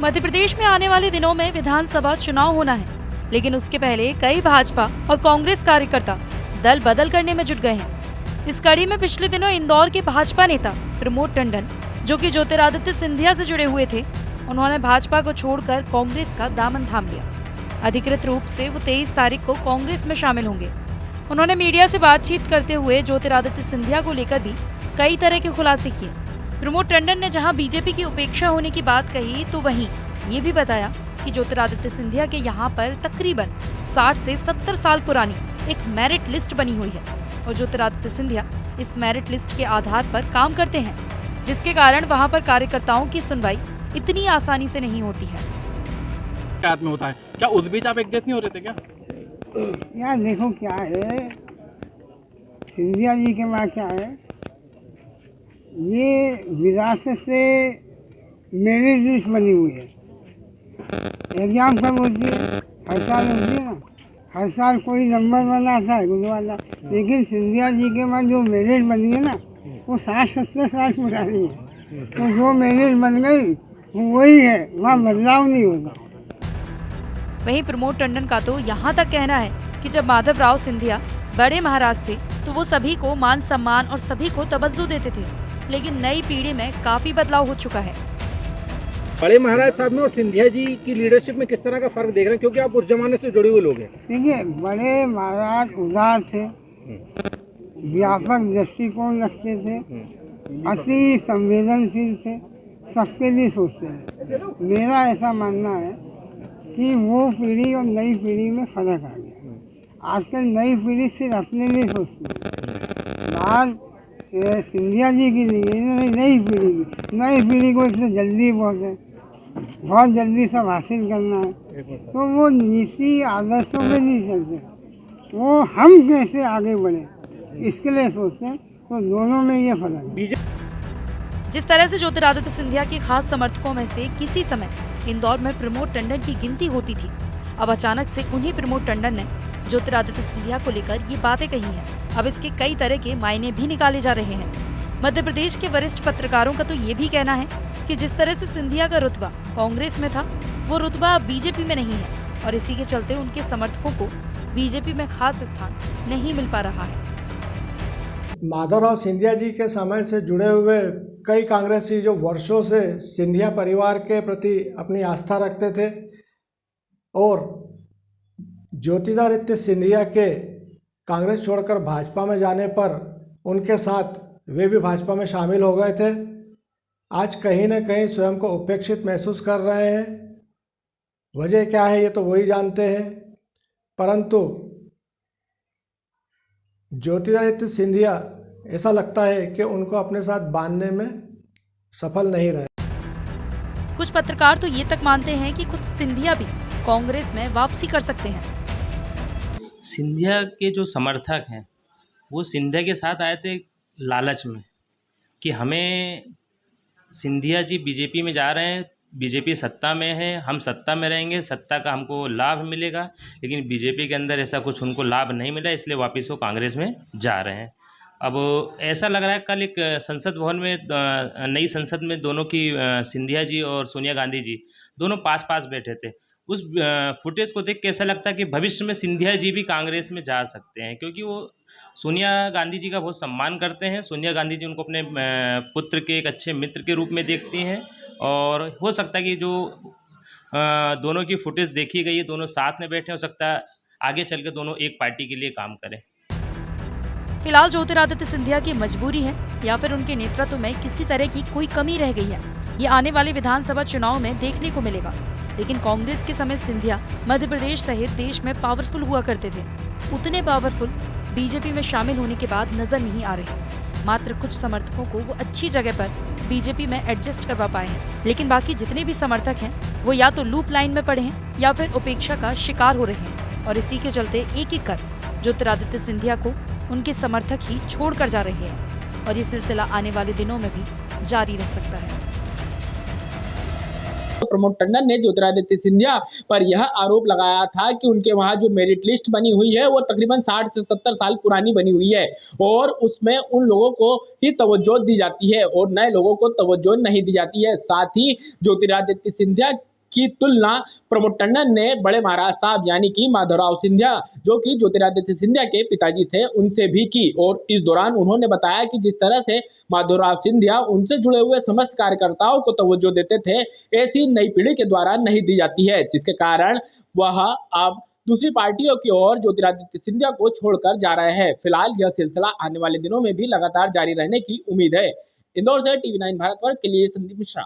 मध्य प्रदेश में आने वाले दिनों में विधानसभा चुनाव होना है, लेकिन उसके पहले कई भाजपा और कांग्रेस कार्यकर्ता दल बदल करने में जुट गए हैं। इस कड़ी में पिछले दिनों इंदौर के भाजपा नेता प्रमोद टंडन, जो कि ज्योतिरादित्य सिंधिया से जुड़े हुए थे, उन्होंने भाजपा को छोड़कर कांग्रेस का दामन थाम लिया। अधिकृत रूप से वो 23 तारीख को कांग्रेस में शामिल होंगे। उन्होंने मीडिया से बातचीत करते हुए ज्योतिरादित्य सिंधिया को लेकर भी कई तरह के खुलासे किए। प्रमोद टंडन ने जहां बीजेपी की उपेक्षा होने की बात कही, तो वहीं ये भी बताया कि ज्योतिरादित्य सिंधिया के यहाँ पर तकरीबन 60 से 70 साल पुरानी एक मेरिट लिस्ट बनी हुई है और ज्योतिरादित्य सिंधिया इस मेरिट लिस्ट के आधार पर काम करते हैं, जिसके कारण वहाँ पर कार्यकर्ताओं की सुनवाई इतनी आसानी से नहीं होती है। क्या में होता है, क्या उस बीच आप एक जैसे नहीं हो रहे थे क्या? यार देखो क्या है, सिंधिया जी के पास क्या है, ये विरासत से मेरिट लिस्ट बनी हुई है। एग्जाम कब होती है? हर साल होती है ना। हर साल कोई नंबर बनाता है गुरुवाला, लेकिन सिंधिया जी के पास जो मेरिट बनी है ना, वो 60-70 साल पुरानी है। तो जो मेरिट बन गई वो वही है, वहाँ बदलाव नहीं होगा। वहीं प्रमोद टंडन का तो यहाँ तक कहना है कि जब माधवराव सिंधिया बड़े महाराज थे तो वो सभी को मान सम्मान और सभी को तवज्जो देते थे, लेकिन नई पीढ़ी में काफी बदलाव हो चुका है। बड़े महाराज साहब में और सिंधिया जी की लीडरशिप में किस तरह का फर्क देख रहे हैं, क्योंकि आप उस जमाने से जुड़े हुए लोग हैं? देखिए, बड़े महाराज उदार थे, व्यापक दृष्टिकोण रखते थे, अति संवेदनशील थे, सबके लिए सोचते थे। मेरा ऐसा मानना है कि वो पीढ़ी और नई पीढ़ी में फर्क आ गया। आजकल नई पीढ़ी सिर्फ अपने लिए सोचती है। बात सिंधिया जी की नहीं, नई पीढ़ी को इससे जल्दी बहुत जल्दी सब हासिल करना है, तो वो नीति आदर्शों में नहीं चलते, वो हम कैसे आगे बढ़े इसके लिए सोचते हैं। तो दोनों में ये फर्क है। जिस तरह से ज्योतिरादित्य सिंधिया के खास समर्थकों में से किसी समय इंदौर में प्रमोद टंडन की गिनती होती थी, अब अचानक से उन्हीं प्रमोद टंडन ने ज्योतिरादित्य सिंधिया को लेकर ये बातें कही हैं। अब इसके कई तरह के मायने भी निकाले जा रहे हैं। मध्य प्रदेश के वरिष्ठ पत्रकारों का तो ये भी कहना है कि जिस तरह से सिंधिया का रुतबा कांग्रेस में था, वो रुतबा बीजेपी में नहीं है और इसी के चलते उनके समर्थकों को बीजेपी में खास स्थान नहीं मिल पा रहा है। माधवराव सिंधिया जी के समय से जुड़े हुए कई कांग्रेसी जो वर्षों से सिंधिया परिवार के प्रति अपनी आस्था रखते थे और ज्योतिरादित्य सिंधिया के कांग्रेस छोड़कर भाजपा में जाने पर उनके साथ वे भी भाजपा में शामिल हो गए थे, आज कहीं न कहीं स्वयं को उपेक्षित महसूस कर रहे हैं। वजह क्या है ये तो वही जानते हैं, परंतु ज्योतिरादित्य सिंधिया ऐसा लगता है कि उनको अपने साथ बांधने में सफल नहीं रहे। कुछ पत्रकार तो ये तक मानते हैं कि खुद सिंधिया भी कांग्रेस में वापसी कर सकते हैं। सिंधिया के जो समर्थक हैं वो सिंधिया के साथ आए थे लालच में कि हमें सिंधिया जी बीजेपी में जा रहे हैं, बीजेपी सत्ता में है, हम सत्ता में रहेंगे, सत्ता का हमको लाभ मिलेगा, लेकिन बीजेपी के अंदर ऐसा कुछ उनको लाभ नहीं मिला, इसलिए वापस वो कांग्रेस में जा रहे हैं। अब ऐसा लग रहा है कल एक संसद भवन में नई संसद में दोनों की सिंधिया जी और सोनिया गांधी जी दोनों पास पास बैठे थे। उस फुटेज को देख के ऐसा लगता है कि भविष्य में सिंधिया जी भी कांग्रेस में जा सकते हैं, क्योंकि वो सोनिया गांधी जी का बहुत सम्मान करते हैं। सोनिया गांधी जी उनको अपने पुत्र के एक अच्छे मित्र के रूप में देखती हैं और हो सकता है कि जो दोनों की फुटेज देखी गई है, दोनों साथ में बैठे, हो सकता है आगे चल के दोनों एक पार्टी के लिए काम करें। फिलहाल ज्योतिरादित्य सिंधिया की मजबूरी है या फिर उनके नेतृत्व में किसी तरह की कोई कमी रह गई है, ये आने वाले विधानसभा चुनाव में देखने को मिलेगा। लेकिन कांग्रेस के समय सिंधिया मध्य प्रदेश सहित देश में पावरफुल हुआ करते थे, उतने पावरफुल बीजेपी में शामिल होने के बाद नजर नहीं आ रहे। मात्र कुछ समर्थकों को वो अच्छी जगह पर बीजेपी में एडजस्ट करवा पाए हैं, लेकिन बाकी जितने भी समर्थक हैं वो या तो लूप लाइन में पड़े हैं या फिर उपेक्षा का शिकार हो रहे हैं और इसी के चलते एक एक कर ज्योतिरादित्य सिंधिया को उनके समर्थक ही छोड़कर जा रहे हैं और ये सिलसिला आने वाले दिनों में भी जारी रह सकता है। प्रमोद टंडन ने ज्योतिरादित्य सिंधिया पर यह आरोप लगाया था कि उनके वहां जो मेरिट लिस्ट बनी हुई है वो तकरीबन 60 से 70 साल पुरानी बनी हुई है और उसमें उन लोगों को ही तवज्जो दी जाती है और नए लोगों को तवज्जो नहीं दी जाती है। साथ ही ज्योतिरादित्य सिंधिया की तुलना प्रमोद टंडन ने बड़े महाराज साहब यानी कि माधवराव सिंधिया जो कि ज्योतिरादित्य सिंधिया के पिताजी थे उनसे भी की। और इस दौरान उन्होंने बताया कि जिस तरह से माधवराव सिंधिया उनसे जुड़े हुए समस्त कार्यकर्ताओं को तवज्जो देते थे, ऐसी नई पीढ़ी के द्वारा नहीं दी जाती है, जिसके कारण वह अब दूसरी पार्टियों की ओर ज्योतिरादित्य सिंधिया को छोड़कर जा रहे हैं। फिलहाल यह सिलसिला आने वाले दिनों में भी लगातार जारी रहने की उम्मीद है। इंदौर से TV9 भारतवर्ष के लिए संदीप मिश्रा।